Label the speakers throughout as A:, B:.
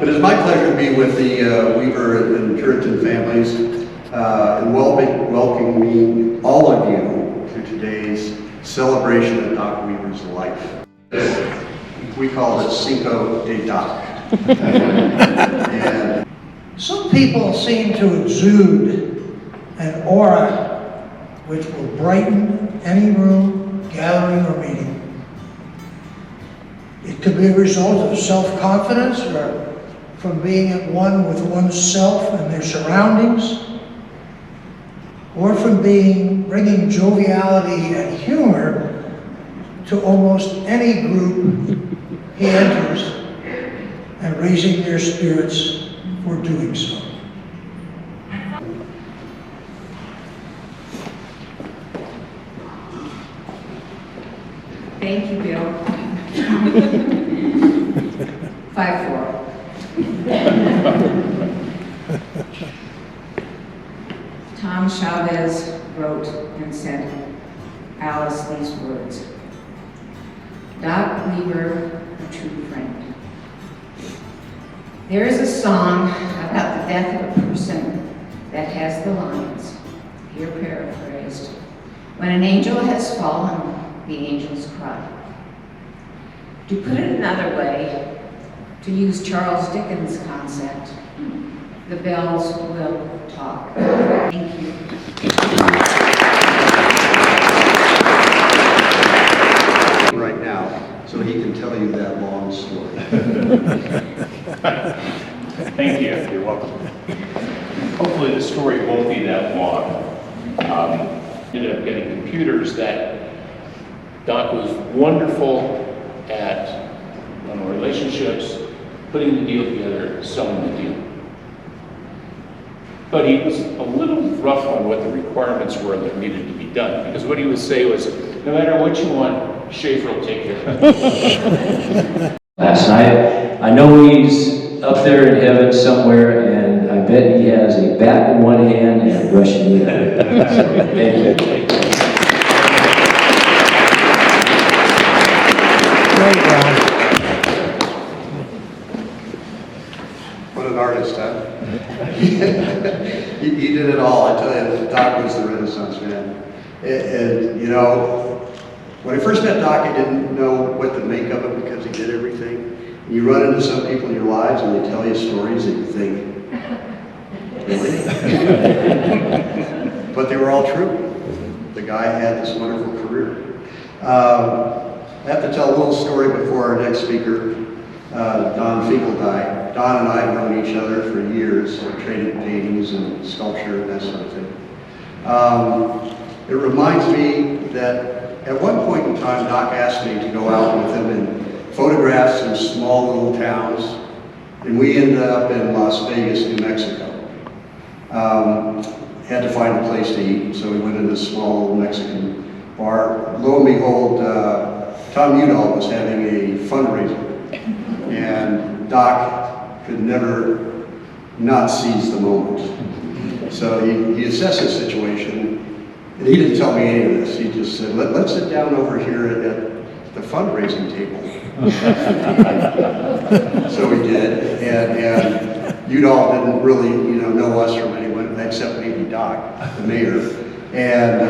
A: But it's my pleasure to be with the Weaver and Puritan families and welcoming all of you to today's celebration of Doc Weaver's life. We call it Cinco de Doc. And
B: some people seem to exude an aura which will brighten any room, gathering, or meeting. It could be a result of self-confidence or from being at one with oneself and their surroundings, or from bringing joviality and humor to almost any group he enters and raising their spirits for doing so.
C: Thank you, Bill. 5-4. Tom Chavez wrote and sent Alice these words. Doc Weaver, a true friend. There is a song about the death of a person that has the lines, here paraphrased. When an angel has fallen, the angels cry. To put it another way, to use Charles Dickens' concept, the bells will talk. Thank you.
A: right now, so he can tell you that long story.
D: Thank you. You're welcome. Hopefully the story won't be that long. Ended up getting computers that Doc was wonderful at relationships, putting the deal together, selling the deal. But he was a little rough on what the requirements were that needed to be done, because what he would say was, no matter what you want, Schaefer will take care of it.
E: Last night, I know he's up there in heaven somewhere, and I bet he has a bat in one hand and a brush in the other. So, thank you.
A: What an artist, huh? he did it all. I tell you, Doc was the Renaissance man. And you know, when I first met Doc, I didn't know what to make of him because he did everything. And you run into some people in your lives and they tell you stories that you think, really? But they were all true. The guy had this wonderful career. I have to tell a little story before our next speaker, Don Finkel, died. Don and I have known each other for years. We traded paintings and sculpture and that sort of thing. It reminds me that at one point in time, Doc asked me to go out with him and photograph some small little towns, and we ended up in Las Vegas, New Mexico. Had to find a place to eat, so we went into a small little Mexican bar. Lo and behold, Tom Udall was having a fundraiser, and Doc could never not seize the moment. So he assessed the situation, and he didn't tell me any of this. He just said, let's sit down over here at the fundraising table. So we did, and Udall didn't really know us from anyone except maybe Doc, the mayor. And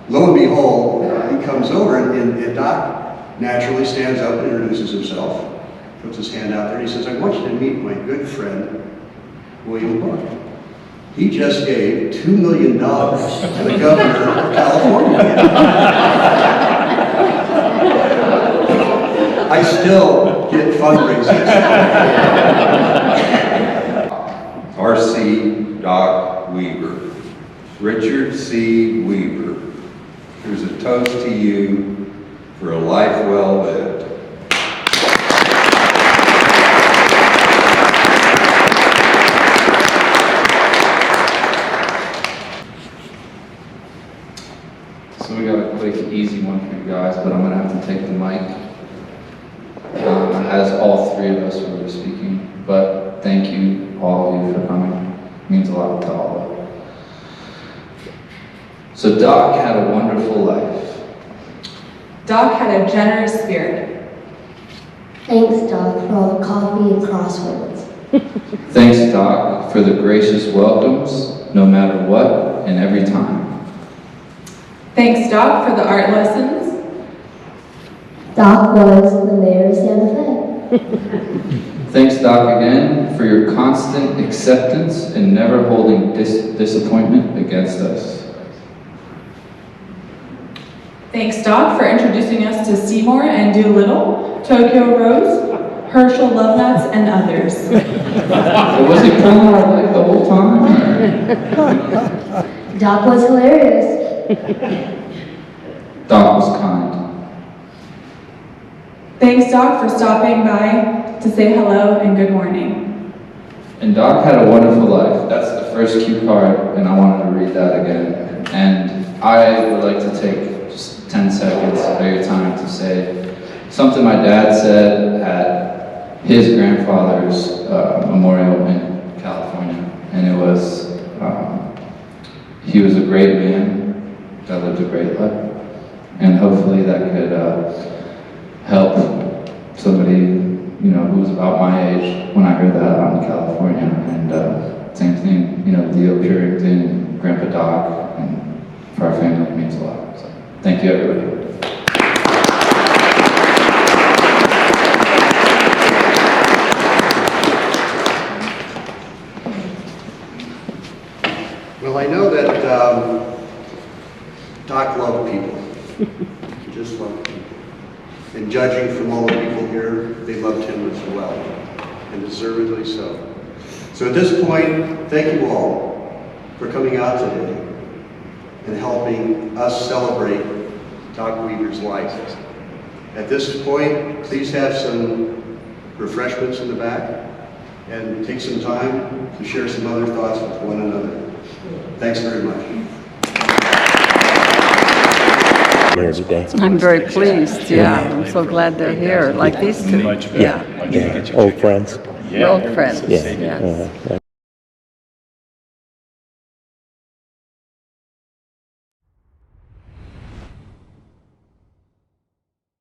A: lo and behold, he comes over, and Doc naturally stands up and introduces himself, puts his hand out there, and he says, I want you to meet my good friend, William Barr. He just gave $2 million to the governor of California. I still get fundraisers.
F: R.C. Doc Weaver. Richard C. Weaver. Here's a toast to you for a life well lived.
G: So we got a quick, easy one for you guys, but I'm going to have to take the mic. As all three of us were speaking, but thank you, all of you, for coming. It means a lot to all of you. So Doc had a wonderful life.
H: Doc had a generous spirit.
I: Thanks, Doc, for all the coffee and crosswords.
G: Thanks, Doc, for the gracious welcomes, no matter what and every time.
H: Thanks, Doc, for the art lessons.
I: Doc was the mayor of Santa Fe.
G: Thanks, Doc, again for your constant acceptance and never holding disappointment against us.
H: Thanks, Doc, for introducing us to Seymour and Doolittle, Tokyo Rose, Herschel Lovenuts, and others.
G: So was he pulling our leg the whole time?
I: Doc was hilarious.
G: Doc was kind.
H: Thanks, Doc, for stopping by to say hello and good morning.
G: And Doc had a wonderful life. That's the first cue card, and I wanted to read that again. And I would like to take just 10 seconds of your time to say something my dad said at his grandfather's memorial in California. And it was, he was a great man that lived a great life. And hopefully that could help somebody, who was about my age when I heard that out in California. And same thing, Leo Purington, Grandpa Doc, and for our family, it means a lot. So thank you, everybody.
A: Well, I know that Doc loved people. He just loved people. And judging from all the people here, they loved him as well, and deservedly so. So at this point, thank you all for coming out today and helping us celebrate Doc Weaver's life. At this point, please have some refreshments in the back and take some time to share some other thoughts with one another. Thanks very much.
J: I'm very pleased, yeah. I'm so glad they're here, like these two.
D: Much better.
J: Yeah,
D: Much better.
K: Old friends.
J: we're old friends,
K: Yeah.
J: yes.